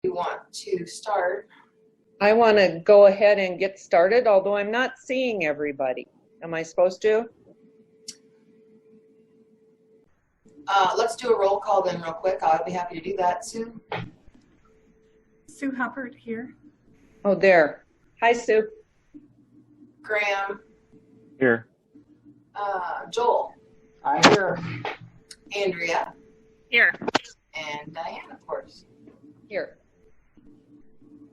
you want to start? I want to go ahead and get started, although I'm not seeing everybody. Am I supposed to? Let's do a roll call then real quick. I'll be happy to do that. Sue? Sue Hubbard here. Oh, there. Hi, Sue. Graham? Here. Joel? I'm here. Andrea? Here. And Diane, of course. Here.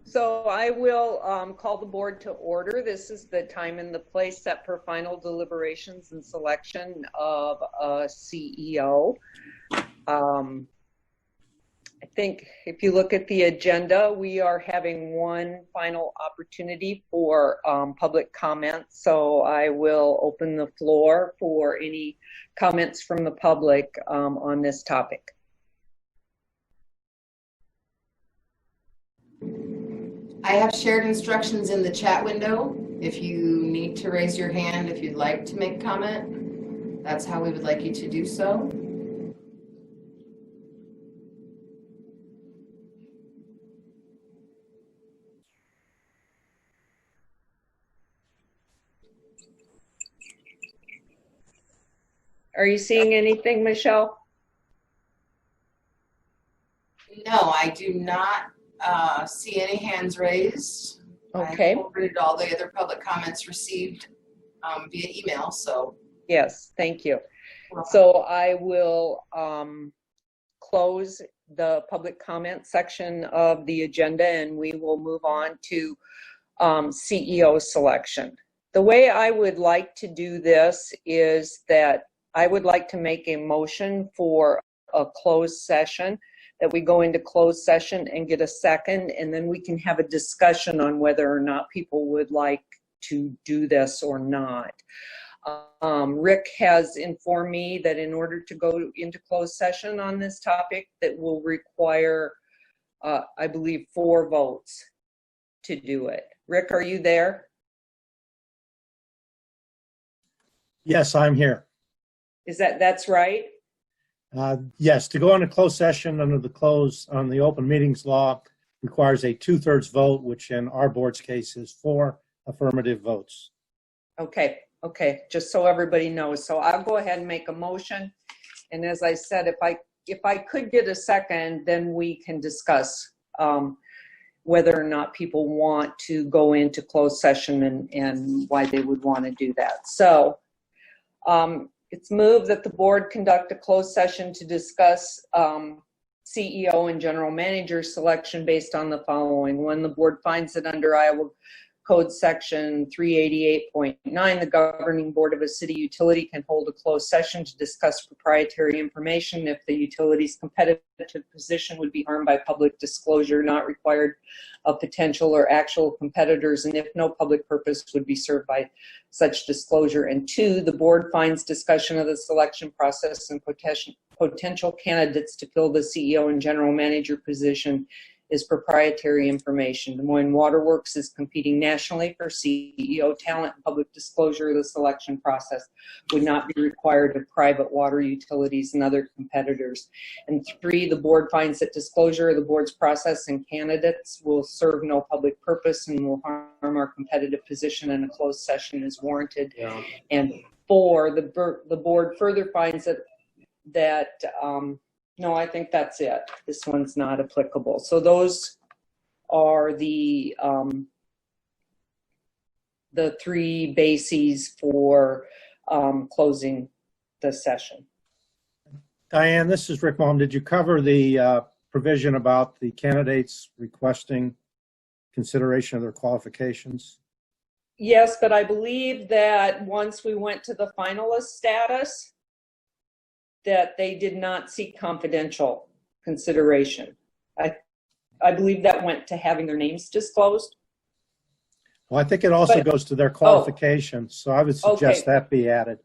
So I will call the board to order. This is the time and the place set for final deliberations and selection of a CEO. I think if you look at the agenda, we are having one final opportunity for public comment. So I will open the floor for any comments from the public on this topic. I have shared instructions in the chat window. If you need to raise your hand, if you'd like to make comment, that's how we would like you to do so. Are you seeing anything, Michelle? No, I do not see any hands raised. Okay. I forwarded all the other public comments received via email, so. Yes, thank you. So I will close the public comment section of the agenda and we will move on to CEO selection. The way I would like to do this is that I would like to make a motion for a closed session, that we go into closed session and get a second, and then we can have a discussion on whether or not people would like to do this or not. Rick has informed me that in order to go into closed session on this topic, that will require, I believe, 4 votes to do it. Rick, are you there? Yes, I'm here. That's right? Yes, to go into closed session under the open meetings law requires a 2/3 vote, which in our board's case is 4 affirmative votes. Okay, just so everybody knows. So I'll go ahead and make a motion. And as I said, if I could get a second, then we can discuss whether or not people want to go into closed session and why they would want to do that. So it's moved that the board conduct a closed session to discuss CEO and general manager selection based on the following. When the board finds that under Iowa Code Section 388.9, the governing board of a city utility can hold a closed session to discuss proprietary information if the utility's competitive position would be harmed by public disclosure not required of potential or actual competitors, and if no public purpose would be served by such disclosure. And 2, the board finds discussion of the selection process and potential candidates to fill the CEO and general manager position is proprietary information. Des Moines Waterworks is competing nationally for CEO talent, and public disclosure of the selection process would not be required of private water utilities and other competitors. And 3, the board finds that disclosure of the board's process and candidates will serve no public purpose and will harm our competitive position, and a closed session is warranted. Yeah. And 4, the board further finds that no, I think that's it. This one's not applicable. So those are the 3 bases for closing the session. Diane, this is Rick Malm. Did you cover the provision about the candidates requesting consideration of their qualifications? Yes, but I believe that once we went to the finalist status, that they did not seek confidential consideration. I believe that went to having their names disclosed. Well, I think it also goes to their qualifications, so I would suggest that be added.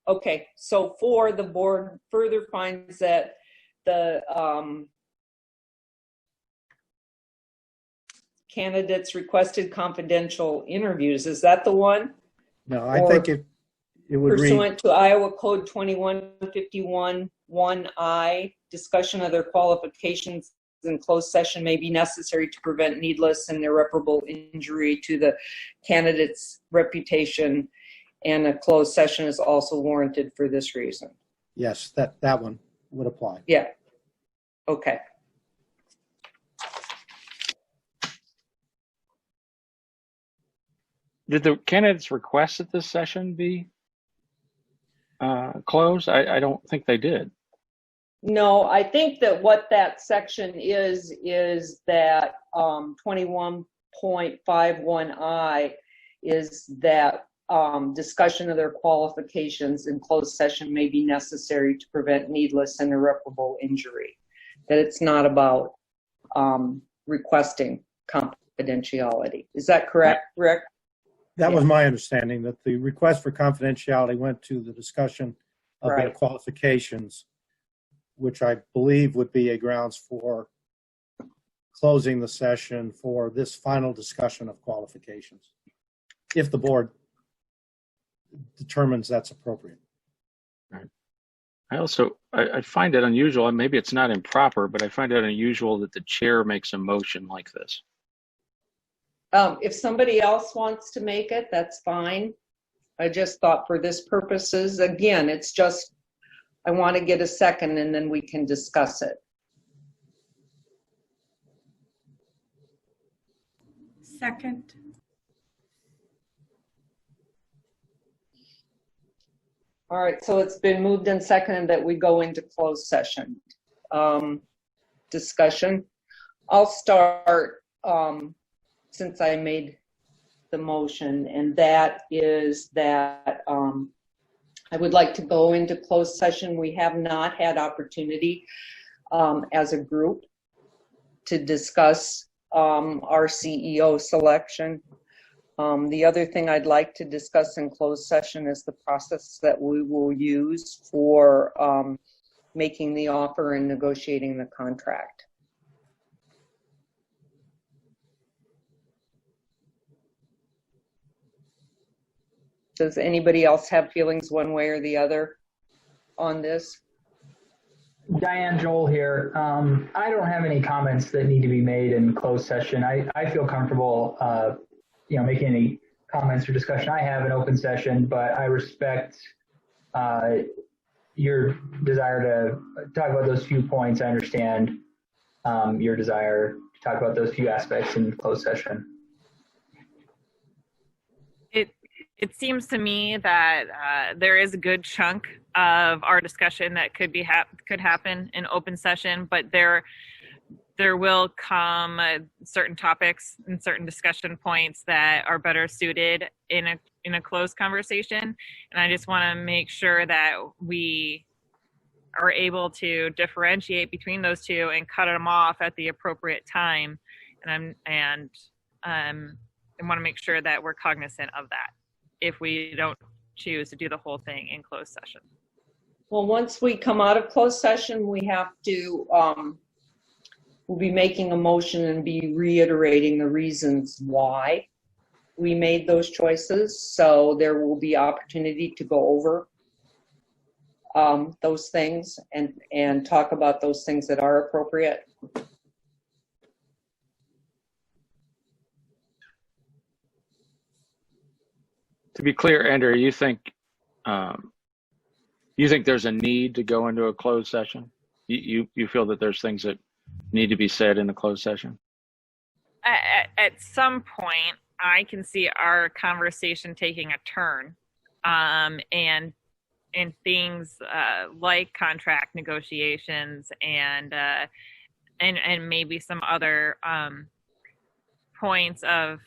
Okay, so 4, the board further finds that the candidates requested confidential interviews. Is that the one? No, I think it would pursuant to Iowa Code 2151 1I, discussion of their qualifications in closed session may be necessary to prevent needless and irreparable injury to the candidate's reputation, and a closed session is also warranted for this reason. Yes, that one would apply. Yeah. Okay. Did the candidates request that this session be closed? I don't think they did. No, I think that what that section is that 21.51I is that discussion of their qualifications in closed session may be necessary to prevent needless and irreparable injury. That it's not about requesting confidentiality. Is that correct, Rick? That was my understanding, that the request for confidentiality went to the discussion of their qualifications, which I believe would be a grounds for closing the session for this final discussion of qualifications, if the board determines that's appropriate. Right. I find it unusual, and maybe it's not improper, but I find it unusual that the chair makes a motion like this. If somebody else wants to make it, that's fine. I just thought for this purposes, again, it's just, I want to get a second and then we can discuss it. Second. All right, so it's been moved and seconded that we go into closed session. Discussion. I'll start since I made the motion, and that is that I would like to go into closed session. We have not had opportunity as a group to discuss our CEO selection. The other thing I'd like to discuss in closed session is the process that we will use for making the offer and negotiating the contract. Does anybody else have feelings one way or the other on this? Diane, Joel here. I don't have any comments that need to be made in closed session. I feel comfortable, making any comments or discussion I have in open session, but I respect your desire to talk about those few points. I understand your desire to talk about those few aspects in closed session. It seems to me that there is a good chunk of our discussion that could happen in open session, but there will come certain topics and certain discussion points that are better suited in a closed conversation, and I just want to make sure that we are able to differentiate between those two and cut them off at the appropriate time, and I want to make sure that we're cognizant of that if we don't choose to do the whole thing in closed session. Well, once we come out of closed session, we have to, we'll be making a motion and be reiterating the reasons why we made those choices. So there will be opportunity to go over those things and talk about those things that are appropriate. To be clear, Andrea, you think there's a need to go into a closed session? You feel that there's things that need to be said in a closed session? At some point, I can see our conversation taking a turn, and things like contract negotiations and maybe some other points of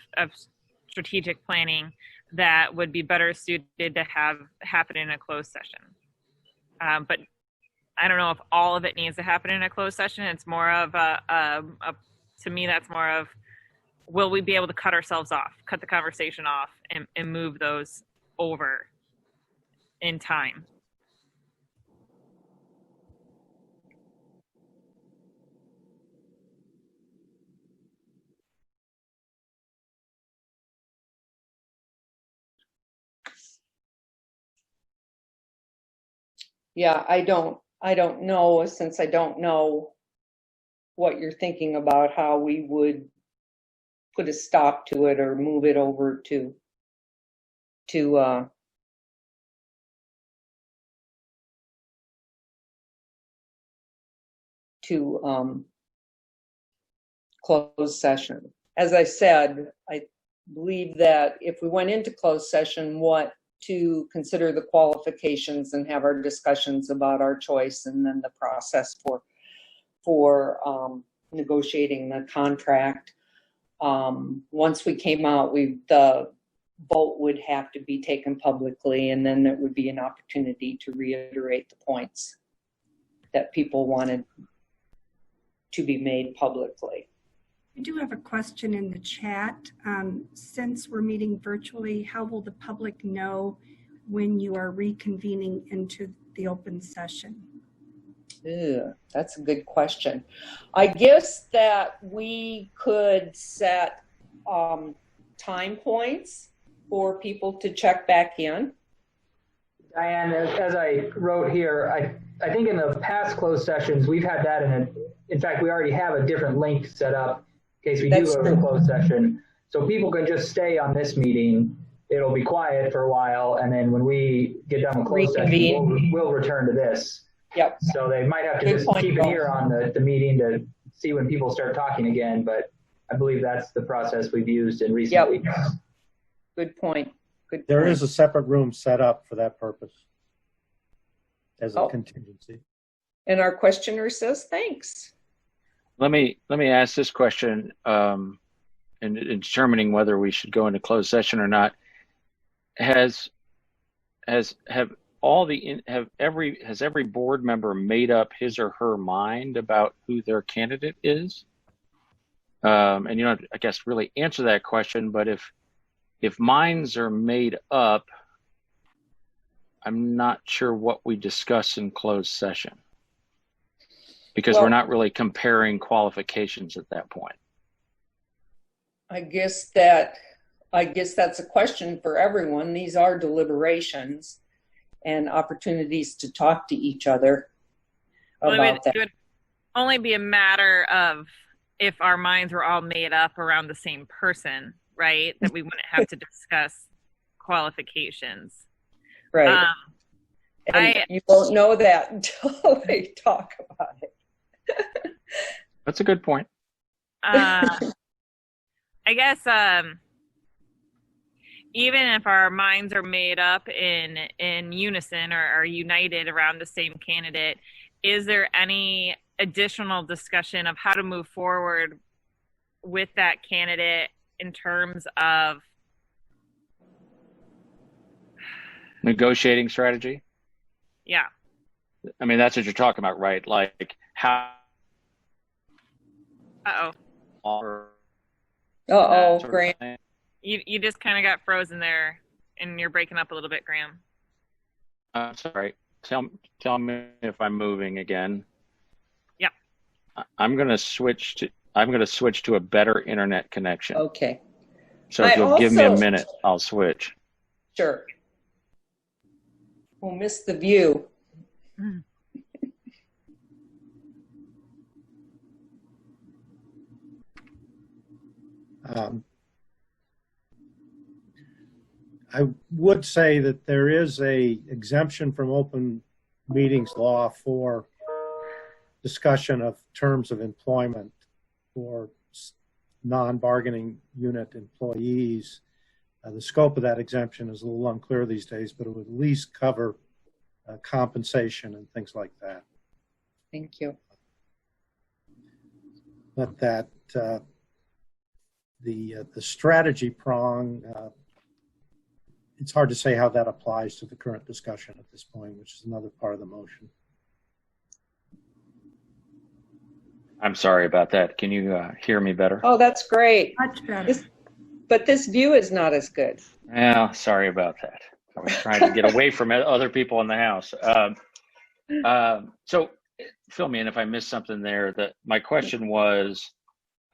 strategic planning that would be better suited to have happen in a closed session. But I don't know if all of it needs to happen in a closed session. It's more of to me, that's more of, will we be able to cut the conversation off and move those over in time? Yeah, I don't know, since I don't know what you're thinking about, how we would put a stop to it or move it over to closed session. As I said, I believe that if we went into closed session, to consider the qualifications and have our discussions about our choice, and then the process for negotiating the contract. Once we came out, the vote would have to be taken publicly, and then there would be an opportunity to reiterate the points that people wanted to be made publicly. We do have a question in the chat. Since we're meeting virtually, how will the public know when you are reconvening into the open session? That's a good question. I guess that we could set time points for people to check back in. Diane, as I wrote here, I think in the past closed sessions, we've had that in fact, we already have a different link set up in case we do go to a closed session. So people can just stay on this meeting. It'll be quiet for a while, and then when we get done with closed session, we'll return to this. Yep. So they might have to just keep an ear on the meeting to see when people start talking again, but I believe that's the process we've used in recent weeks. Good point. There is a separate room set up for that purpose as a contingency. And our questioner says thanks. Let me ask this question in determining whether we should go into closed session or not. Has every board member made up his or her mind about who their candidate is? And you don't, I guess, really answer that question, but if minds are made up, I'm not sure what we discuss in closed session, because we're not really comparing qualifications at that point. I guess that's a question for everyone. These are deliberations and opportunities to talk to each other about that. It would only be a matter of if our minds were all made up around the same person, right? That we wouldn't have to discuss qualifications. Right. You won't know that until they talk about it. That's a good point. I guess even if our minds are made up in unison or are united around the same candidate, is there any additional discussion of how to move forward with that candidate in terms of negotiating strategy? Yeah. I mean, that's what you're talking about, right? Like how. Graham. You just kind of got frozen there, and you're breaking up a little bit, Graham. I'm sorry. Tell me if I'm moving again. Yep. I'm going to switch to a better internet connection. Okay. So if you'll give me a minute, I'll switch. Sure. We'll miss the view. I would say that there is a exemption from open meetings law for discussion of terms of employment for non-bargaining unit employees. The scope of that exemption is a little unclear these days, but it would at least cover compensation and things like that. Thank you. But that the strategy prong, it's hard to say how that applies to the current discussion at this point, which is another part of the motion. I'm sorry about that. Can you hear me better? Oh, that's great. Much better. But this view is not as good. Yeah, sorry about that. I was trying to get away from other people in the house. So fill me in if I missed something there. My question was,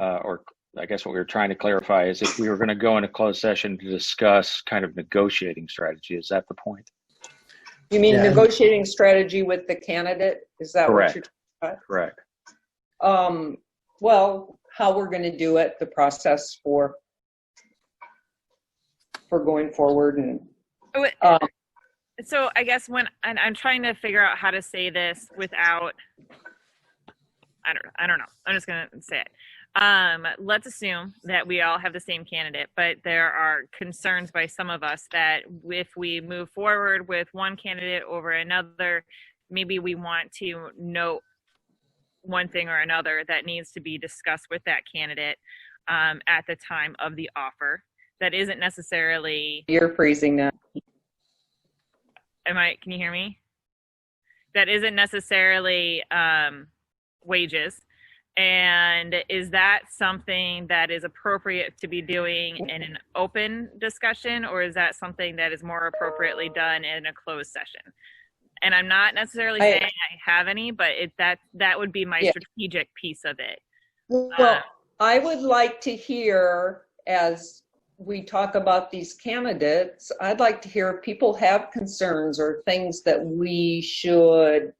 or I guess what we were trying to clarify is if we were going to go into closed session to discuss kind of negotiating strategy. Is that the point? You mean negotiating strategy with the candidate? Is that correct? What you're talking about? Correct. well, how we're going to do it, the process for going forward, and So I guess and I'm trying to figure out how to say this without, I don't know. I'm just going to say it. Let's assume that we all have the same candidate, but there are concerns by some of us that if we move forward with one candidate over another, maybe we want to note one thing or another that needs to be discussed with that candidate at the time of the offer. That isn't necessarily. you're freezing that. Can you hear me? That isn't necessarily wages. And is that something that is appropriate to be doing in an open discussion, or is that something that is more appropriately done in a closed session? And I'm not necessarily saying I have any, but that would be my strategic piece of it. Well, I would like to hear, as we talk about these candidates, I'd like to hear if people have concerns or things that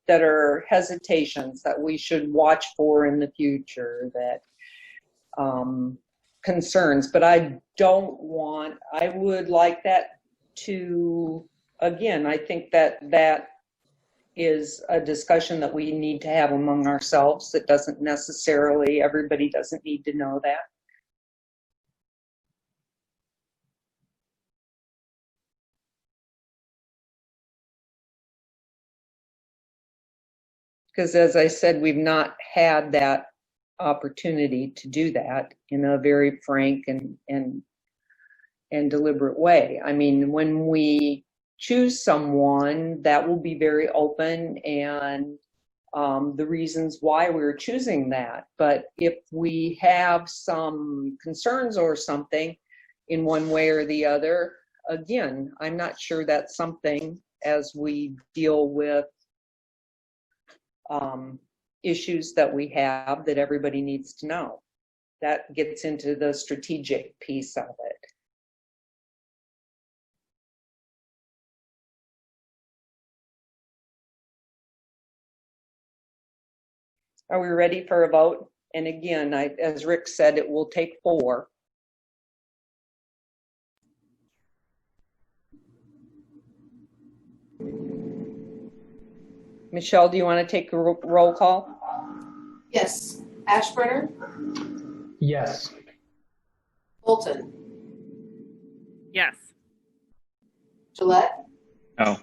that are hesitations that we should watch for in the future, that concerns. But I would like that to, again, I think that is a discussion that we need to have among ourselves. It doesn't necessarily, everybody doesn't need to know that. Because as I said, we've not had that opportunity to do that in a very frank and deliberate way. I mean, when we choose someone, that will be very open, and the reasons why we're choosing that. But if we have some concerns or something in one way or the other, again, I'm not sure that's something, as we deal with issues that we have, that everybody needs to know. That gets into the strategic piece of it. Are we ready for a vote? And again, as Rick said, it will take 4. Michelle, do you want to take a roll call? Yes. Aschbrenner, Yes. Bolton, Yes. Gillette, No.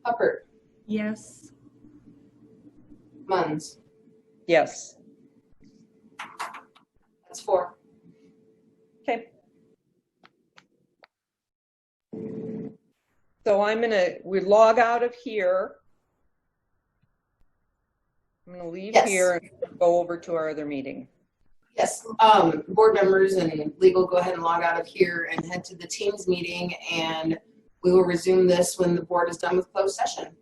Huppert, Yes. Munns. Yes. That's 4. Okay. So we log out of here. I'm going to leave here and go over to our other meeting. Yes. Board members and legal, go ahead and log out of here and head to the Teams meeting, and we will resume this when the board is done with closed session.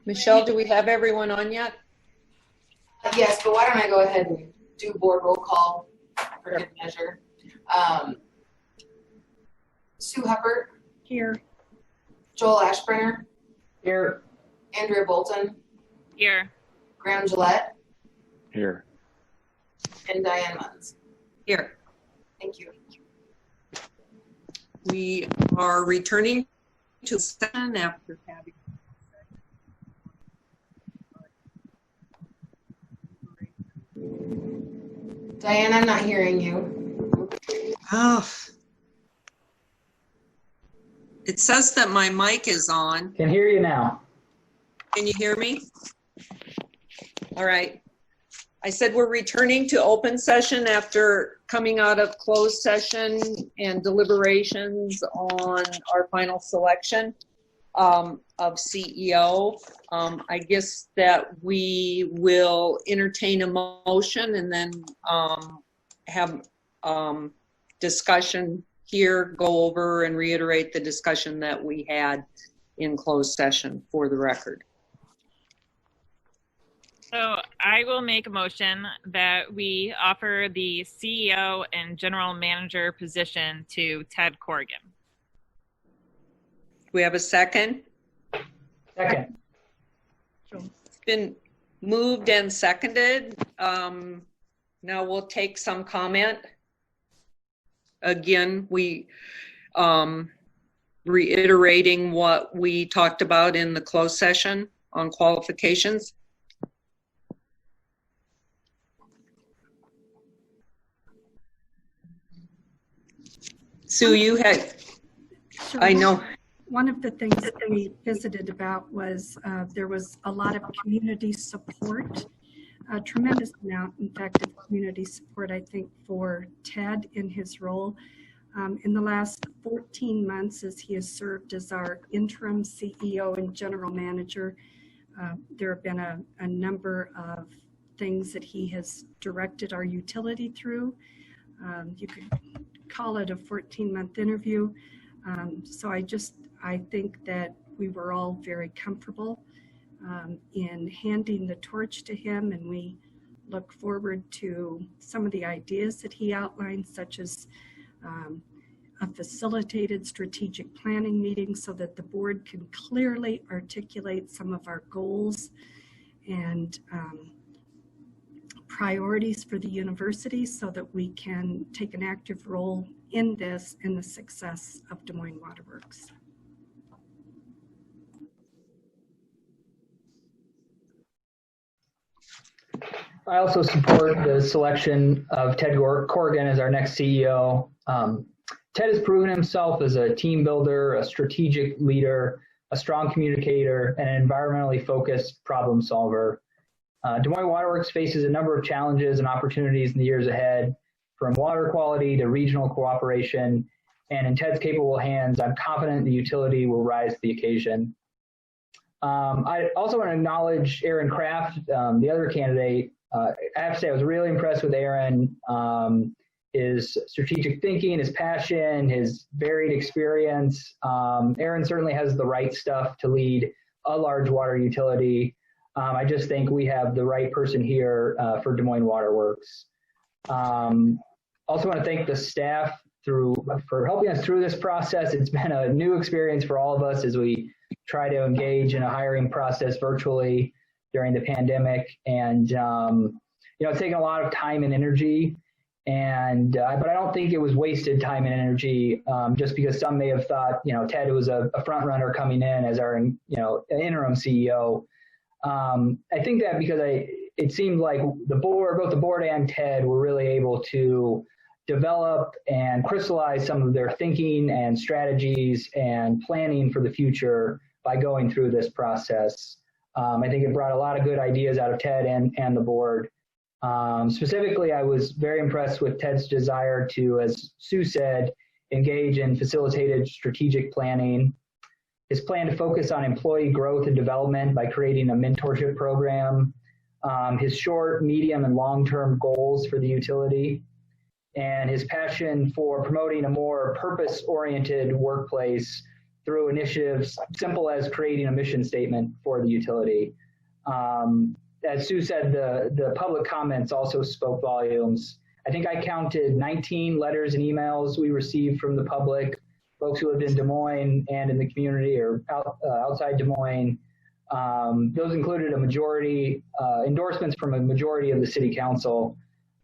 Michelle, do we have everyone on yet? Yes, but why don't I go ahead and do board roll call for good measure. Sue Huppert. Here. Joel Aschbrenner. Here. Andrea Boulton. Here. Graham Gillette. Here. And Diane Munns. Here. Thank you. We are returning to session after having. Diane, I'm not hearing you. Oh. It says that my mic is on. Can hear you now. Can you hear me? All right. I said we're returning to open session after coming out of closed session and deliberations on our final selection of CEO. I guess that we will entertain a motion and then have discussion here, go over and reiterate the discussion that we had in closed session for the record. So I will make a motion that we offer the CEO and general manager position to Ted Corrigan. Do we have a second? Second. It's been moved and seconded. Now we'll take some comment. Again, we reiterating what we talked about in the closed session on qualifications. Sue, you had, Sure. I know. One of the things that we visited about was there was a lot of community support, a tremendous amount, in fact, of community support, I think, for Ted in his role. In the last 14 months, as he has served as our interim CEO and general manager, there have been a number of things that he has directed our utility through. You could call it a 14-month interview. So I think that we were all very comfortable in handing the torch to him, and we look forward to some of the ideas that he outlined, such as a facilitated strategic planning meeting so that the board can clearly articulate some of our goals and priorities for the university so that we can take an active role in this and the success of Des Moines Waterworks. I also support the selection of Ted Corrigan as our next CEO. Ted has proven himself as a team builder, a strategic leader, a strong communicator, and an environmentally focused problem solver. Des Moines Waterworks faces a number of challenges and opportunities in the years ahead, from water quality to regional cooperation, and in Ted's capable hands, I'm confident the utility will rise to the occasion. I also want to acknowledge Aaron Kraft, the other candidate I have to say I was really impressed with Aaron. His strategic thinking, his passion, his varied experience. Aaron certainly has the right stuff to lead a large water utility. I just think we have the right person here for Des Moines Water Works. Also want to thank the staff for helping us through this process. It's been a new experience for all of us as we try to engage in a hiring process virtually during the pandemic. And, it's taken a lot of time and energy. And but I don't think it was wasted time and energy, just because some may have thought, Ted was a front runner coming in as our, interim CEO. I think that because it seemed like both the board and Ted were really able to develop and crystallize some of their thinking and strategies and planning for the future by going through this process. I think it brought a lot of good ideas out of Ted and the board. Specifically, I was very impressed with Ted's desire to, as Sue said, engage in facilitated strategic planning. His plan to focus on employee growth and development by creating a mentorship program. His short, medium, and long-term goals for the utility. And his passion for promoting a more purpose-oriented workplace through initiatives simple as creating a mission statement for the utility. As Sue said, the public comments also spoke volumes. I think I counted 19 letters and emails we received from the public, folks who lived in Des Moines and in the community or outside Des Moines. Those included a majority, endorsements from a majority of the city council.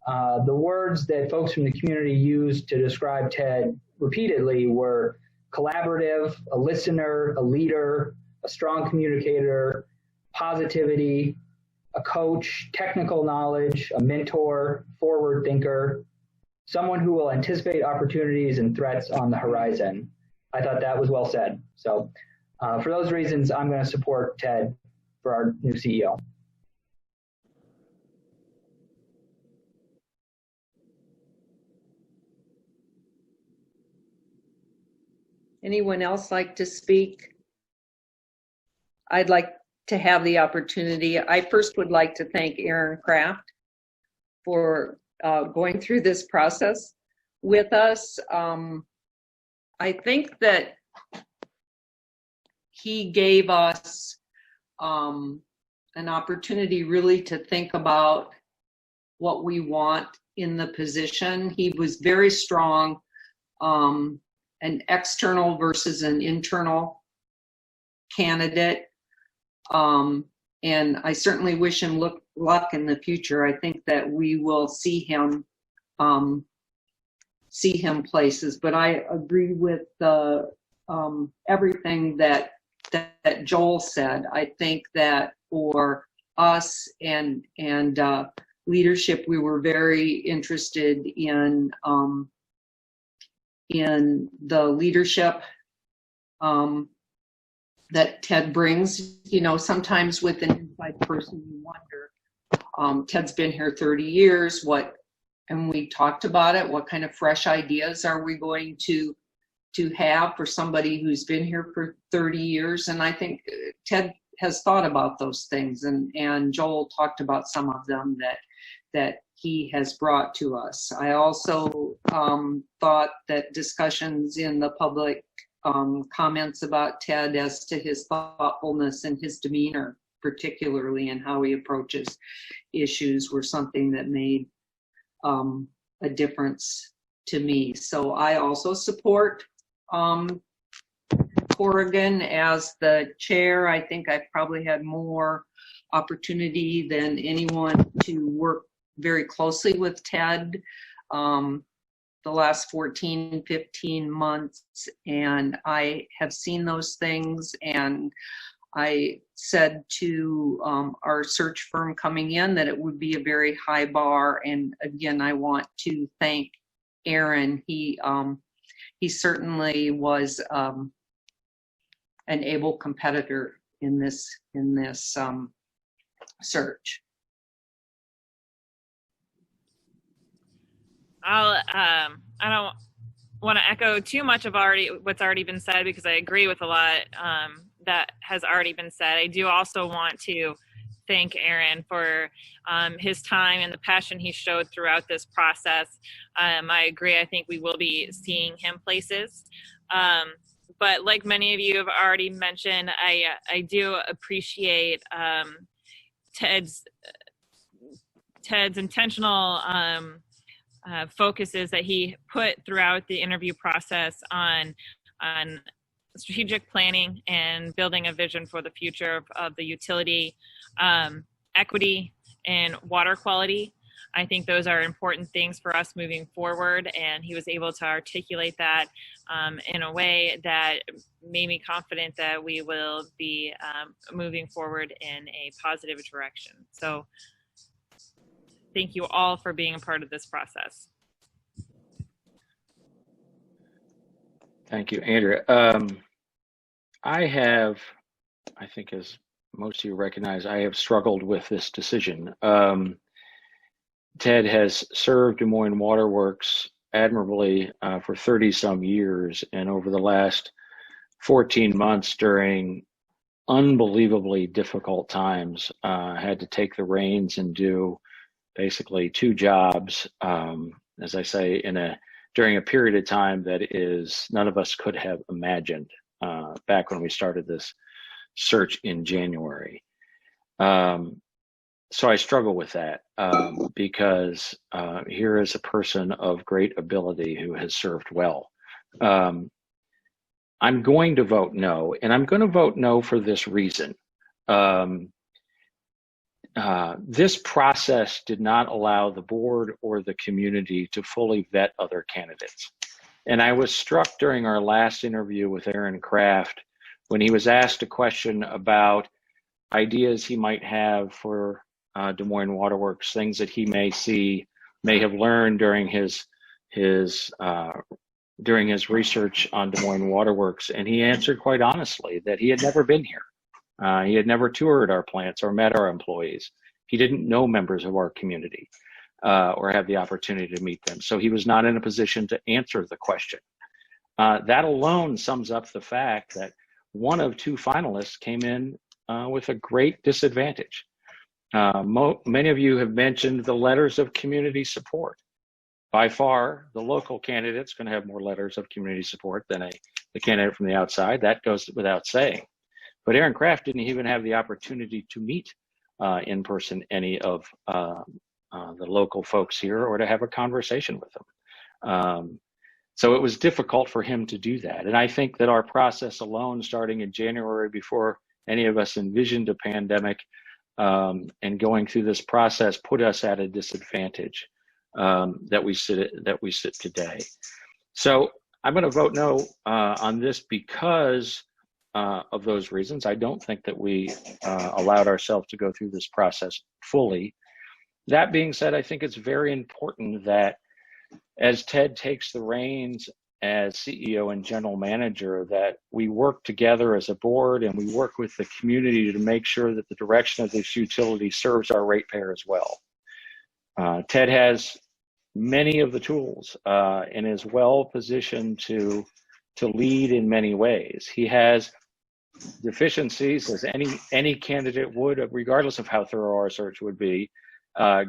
The words that folks from the community used to describe Ted repeatedly were collaborative, a listener, a leader, a strong communicator, positivity, a coach, technical knowledge, a mentor, forward thinker, someone who will anticipate opportunities and threats on the horizon. I thought that was well said. So for those reasons, I'm going to support Ted for our new CEO. Anyone else like to speak? I'd like to have the opportunity. I first would like to thank Aaron Kraft for going through this process with us. I think that he gave us an opportunity really to think about what we want in the position. He was very strong, an external versus an internal candidate. And I certainly wish him luck in the future. I think that we will see him places, but I agree with everything that Joel said. I think that for us and leadership, we were very interested in the leadership that Ted brings. Sometimes with an inside person, you wonder, Ted's been here 30 years, and we talked about it, what kind of fresh ideas are we going to have for somebody who's been here for 30 years? And I think Ted has thought about those things, and Joel talked about some of them that he has brought to us. I also thought that discussions in the public comments about Ted as to his thoughtfulness and his demeanor, particularly in how he approaches issues, were something that made a difference to me. So I also support Corrigan as the chair. I think I've probably had more opportunity than anyone to work very closely with Ted the last 14, 15 months, and I have seen those things. And I said to our search firm coming in that it would be a very high bar. And again, I want to thank Aaron. He certainly was an able competitor in this search. I don't want to echo too much of what's already been said, because I agree with a lot that has already been said. I do also want to thank Aaron for his time and the passion he showed throughout this process. I agree. I think we will be seeing him places. But like many of you have already mentioned, I do appreciate Ted's intentional focuses that he put throughout the interview process on strategic planning and building a vision for the future of the utility, equity, and water quality. I think those are important things for us moving forward, and he was able to articulate that in a way that made me confident that we will be moving forward in a positive direction. So thank you all for being a part of this process. Thank you, Andrea. I think as most of you recognize, I have struggled with this decision. Ted has served Des Moines Waterworks admirably for 30 some years, and over the last 14 months during unbelievably difficult times, had to take the reins and do basically two jobs, as I say, during a period of time that is none of us could have imagined back when we started this search in January. So I struggle with that because here is a person of great ability who has served well. I'm going to vote no, and I'm going to vote no for this reason. This process did not allow the board or the community to fully vet other candidates. And I was struck during our last interview with Aaron Kraft when he was asked a question about ideas he might have for Des Moines Waterworks, things that he may have learned during his research on Des Moines Waterworks. And he answered quite honestly that he had never been here. He had never toured our plants or met our employees. He didn't know members of our community or have the opportunity to meet them. So he was not in a position to answer the question. That alone sums up the fact that one of two finalists came in with a great disadvantage. Many of you have mentioned the letters of community support. By far, the local candidate's going to have more letters of community support than the candidate from the outside. That goes without saying. But Aaron Kraft didn't even have the opportunity to meet in person any of the local folks here or to have a conversation with them. So it was difficult for him to do that. And I think that our process alone, starting in January before any of us envisioned a pandemic, and going through this process put us at a disadvantage that we sit today. So I'm going to vote no on this because of those reasons. I don't think that we allowed ourselves to go through this process fully. That being said, I think it's very important that as Ted takes the reins as CEO and general manager, that we work together as a board and we work with the community to make sure that the direction of this utility serves our ratepayer as well. Ted has many of the tools and is well positioned to lead in many ways. He has deficiencies as any candidate would, regardless of how thorough our search would be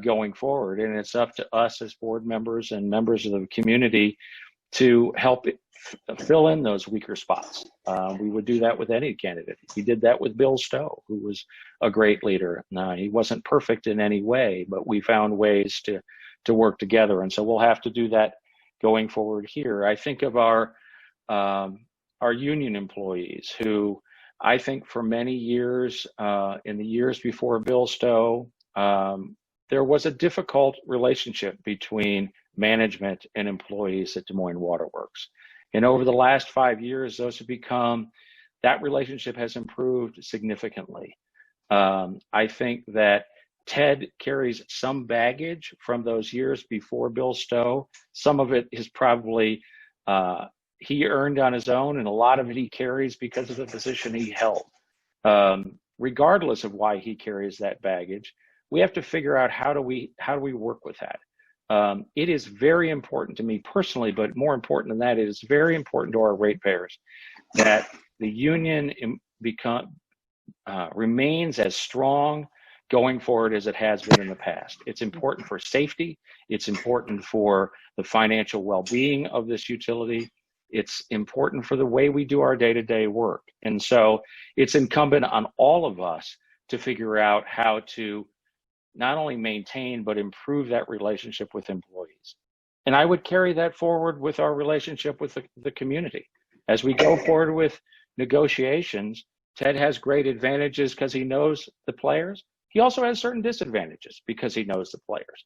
going forward. And it's up to us as board members and members of the community to help fill in those weaker spots. We would do that with any candidate. We did that with Bill Stowe, who was a great leader. He wasn't perfect in any way, but we found ways to work together. And so we'll have to do that going forward here. I think of our union employees who I think for many years, in the years before Bill Stowe, there was a difficult relationship between management and employees at Des Moines Waterworks. And over the last 5 years, that relationship has improved significantly. I think that Ted carries some baggage from those years before Bill Stowe. Some of it is probably he earned on his own, and a lot of it he carries because of the position he held. Regardless of why he carries that baggage, we have to figure out how do we work with that. It is very important to me personally, but more important than that, it is very important to our ratepayers that the union remains as strong going forward as it has been in the past. It's important for safety. It's important for the financial well-being of this utility. It's important for the way we do our day-to-day work. And so it's incumbent on all of us to figure out how to not only maintain, but improve that relationship with employees. And I would carry that forward with our relationship with the community. As we go forward with negotiations, Ted has great advantages because he knows the players. He also has certain disadvantages because he knows the players.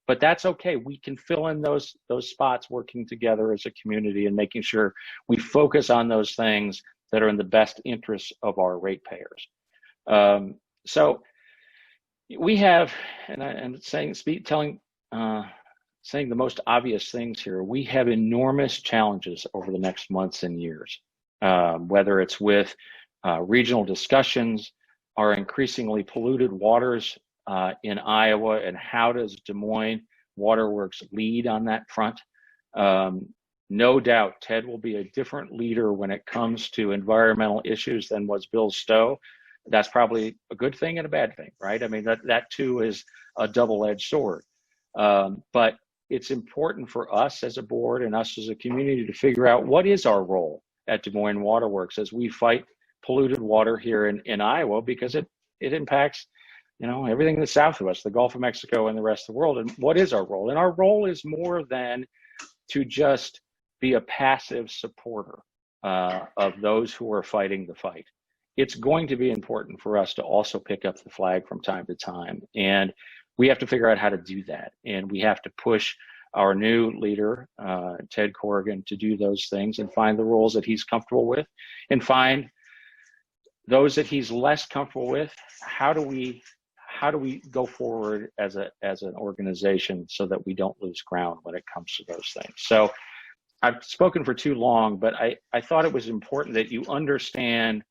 But that's okay. We can fill in those spots working together as a community and making sure we focus on those things that are in the best interests of our ratepayers. So we have, saying the most obvious things here, we have enormous challenges over the next months and years, whether it's with regional discussions, our increasingly polluted waters in Iowa, and how does Des Moines Waterworks lead on that front? No doubt Ted will be a different leader when it comes to environmental issues than was Bill Stowe. That's probably a good thing and a bad thing, right? I mean, that too is a double-edged sword. But it's important for us as a board and us as a community to figure out what is our role at Des Moines Waterworks as we fight polluted water here in Iowa, because it impacts, everything in the south of us, the Gulf of Mexico and the rest of the world. And what is our role? And our role is more than to just be a passive supporter of those who are fighting the fight. It's going to be important for us to also pick up the flag from time to time. And we have to figure out how to do that. And we have to push our new leader, Ted Corrigan, to do those things and find the roles that he's comfortable with, and find those that he's less comfortable with. How do we go forward as an organization so that we don't lose ground when it comes to those things? So I've spoken for too long, but I thought it was important that you understand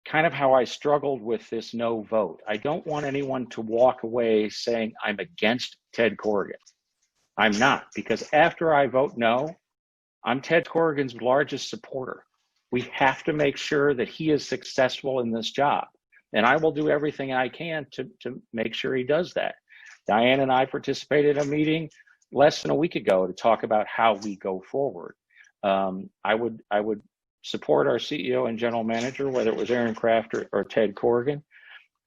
kind of how I struggled with this no vote. I don't want anyone to walk away saying I'm against Ted Corrigan. I'm not, because after I vote no, I'm Ted Corrigan's largest supporter. We have to make sure that he is successful in this job. And I will do everything I can to make sure he does that. Diane and I participated in a meeting less than a week ago to talk about how we go forward. I would support our CEO and general manager, whether it was Aaron Kraft or Ted Corrigan.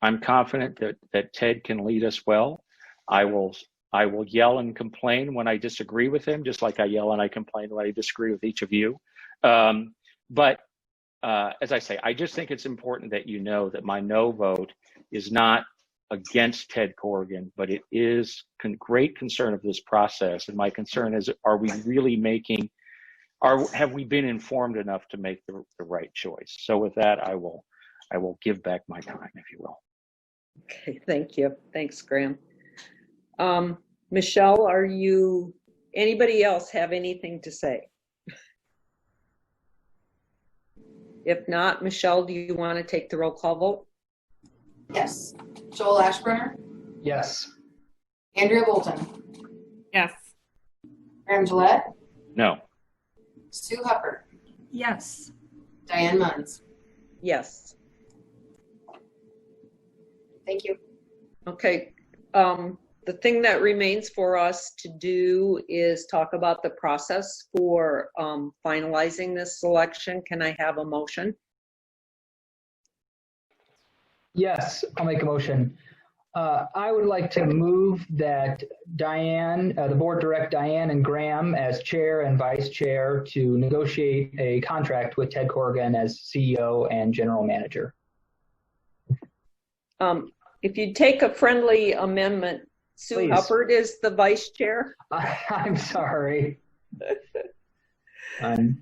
I'm confident that Ted can lead us well. I will yell and complain when I disagree with him, just like I yell and I complain when I disagree with each of you. But as I say, I just think it's important that you know that my no vote is not against Ted Corrigan, but it is great concern of this process. And my concern is, are we really have we been informed enough to make the right choice? So with that, I will give back my time, if you will. Okay, thank you. Thanks, Graham. Michelle, anybody else have anything to say? If not, Michelle, do you want to take the roll call vote? Yes. Joel Aschbrenner? Yes. Andrea Boulton? Yes. Graham Gillette? No. Sue Hupper? Yes. Diane Munns? Yes. Thank you. Okay. The thing that remains for us to do is talk about the process for finalizing this selection. Can I have a motion? Yes, I'll make a motion. I would like to move that Diane, the board direct Diane and Graham as chair and vice chair to negotiate a contract with Ted Corrigan as CEO and general manager. If you take a friendly amendment, Sue Please. Hubbard is the vice chair. I'm sorry. And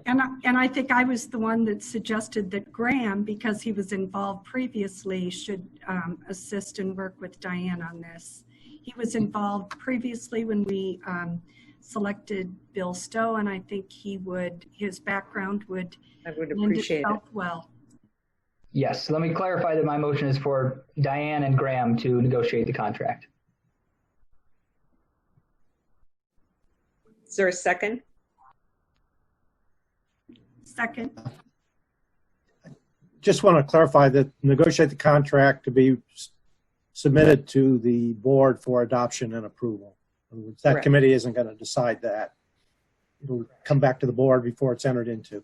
I think I was the one that suggested that Graham, because he was involved previously, should assist and work with Diane on this. He was involved previously when we selected Bill Stowe, and I think his background would lend itself well. Yes, let me clarify that my motion is for Diane and Graham to negotiate the contract. Is there a second? Second. just want to clarify that negotiate the contract to be submitted to the board for adoption and approval. In other words, that Correct. committee isn't going to decide that. It'll come back to the board before it's entered into.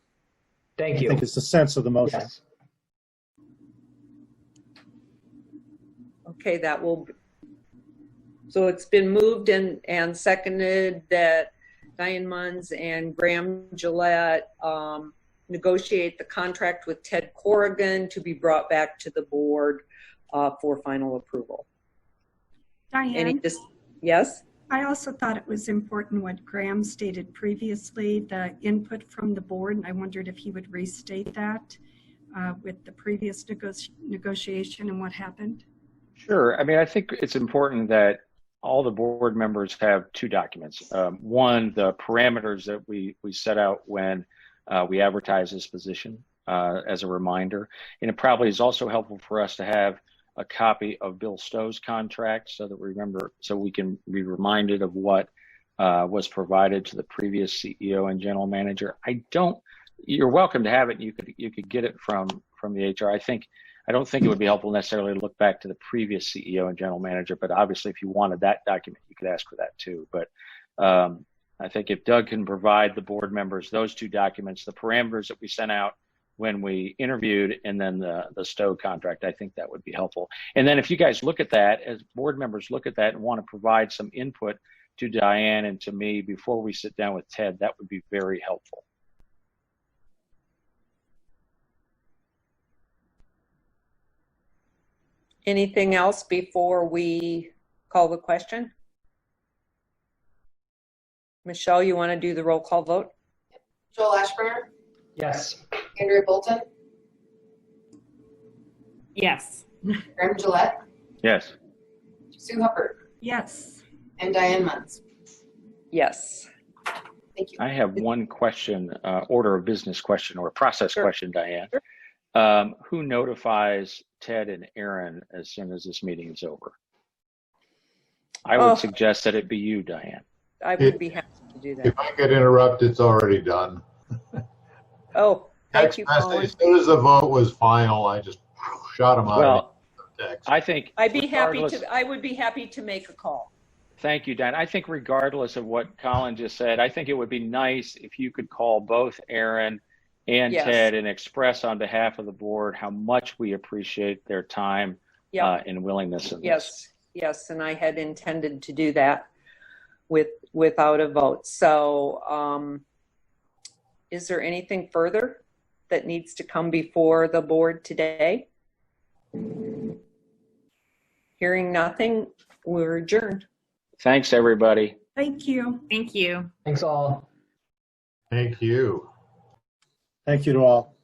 Thank I you. think it's the sense of the motion. Yes. Okay, that will, so it's been moved and seconded that Diane Munns and Graham Gillette negotiate the contract with Ted Corrigan to be brought back to the board for final approval. Diane, Yes? I also thought it was important what Graham stated previously, the input from the board, and I wondered if he would restate that with the previous negotiation and what happened. Sure. I mean, I think it's important that all the board members have two documents. One, the parameters that we set out when we advertise this position as a reminder. And it probably is also helpful for us to have a copy of Bill Stowe's contract so that so we can be reminded of what was provided to the previous CEO and general manager. You're welcome to have it. You could get it from the HR. I don't think it would be helpful necessarily to look back to the previous CEO and general manager, but obviously if you wanted that document, you could ask for that too. But I think if Doug can provide the board members those two documents, the parameters that we sent out when we interviewed and then the Stowe contract, I think that would be helpful. And then if you guys look at that, as board members look at that and want to provide some input to Diane and to me before we sit down with Ted, that would be very helpful. Anything else before we call the question? Michelle, you want to do the roll call vote? Joel Aschbrenner, Yes. Andrea Boulton, Yes. Graham Gillette, Yes. Sue Hubbard, Yes. and Diane Munns. Yes. Thank you. I have one question, order of business question or process Sure. question, Diane. Who notifies Ted and Aaron as soon as this meeting is over? I would suggest that it be you, Diane. I would be happy to do that. If I get interrupted, it's already done. Oh, thank Text you, message, Colin. as soon as the vote was final, I just shot him out. Well, text. I think I would be happy to make a call. Thank you, Dan. I think regardless of what Colin just said, I think it would be nice if you could call both Aaron and Yes. Ted and express on behalf of the board how much we appreciate their time Yep. and willingness in this. Yes, yes, and I had intended to do that without a vote. So is there anything further that needs to come before the board today? Hearing nothing, we're adjourned. Thanks, everybody. Thank you. Thank you. Thanks all. Thank you. Thank you to all.